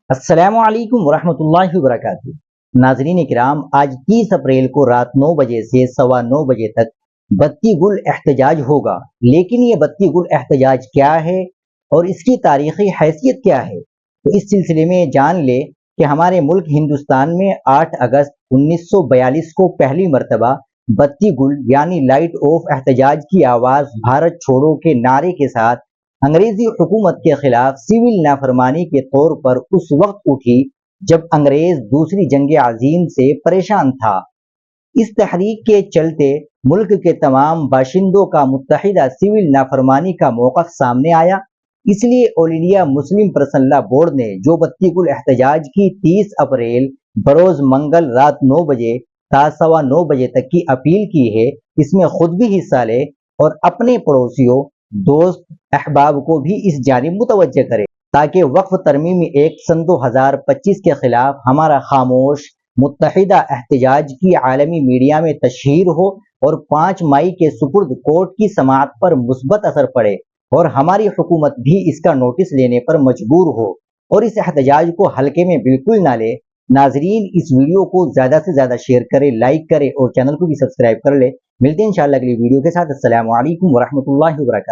السلام علیکم ورحمۃ اللہ وبرکاتہ۔ ناظرین کرام، آج 30 اپریل کو رات 9 بجے سے 9:15 بجے تک بتی گل احتجاج ہوگا۔ لیکن یہ بتی گل احتجاج کیا ہے اور اس کی تاریخی حیثیت کیا ہے، تو اس سلسلے میں جان لے کہ ہمارے ملک ہندوستان میں 8 اگست 1942 کو پہلی مرتبہ بتی گل یعنی لائٹ آف احتجاج کی آواز بھارت چھوڑو کے نعرے کے ساتھ انگریزی حکومت کے خلاف سول نافرمانی کے طور پر اس وقت اٹھی جب انگریز دوسری جنگ عظیم سے پریشان تھا۔ اس تحریک کے چلتے ملک کے تمام باشندوں کا متحدہ سول نافرمانی کا موقف سامنے آیا۔ اس لیے آل انڈیا مسلم پرسنل لا بورڈ نے جو بتی گل احتجاج کی 30 اپریل بروز منگل رات 9 بجے تا 9:15 بجے تک کی اپیل کی ہے، اس میں خود بھی حصہ لے اور اپنے پڑوسیوں، دوست، احباب کو بھی اس جانب متوجہ کرے تاکہ وقف ترمیمی ایکٹ سن 2025 کے خلاف ہمارا خاموش متحدہ احتجاج کی عالمی میڈیا میں تشہیر ہو اور 5 مئی کے سپرد کورٹ کی سماعت پر مثبت اثر پڑے اور ہماری حکومت بھی اس کا نوٹس لینے پر مجبور ہو اور اس احتجاج کو ہلکے میں بالکل نہ لے۔ ناظرین، اس ویڈیو کو زیادہ سے زیادہ شیئر کرے، لائک کرے اور چینل کو بھی سبسکرائب کر لے۔ ملتے ہیں انشاءاللہ اگلی ویڈیو کے ساتھ۔ السلام علیکم ورحمۃ اللہ وبرکاتہ۔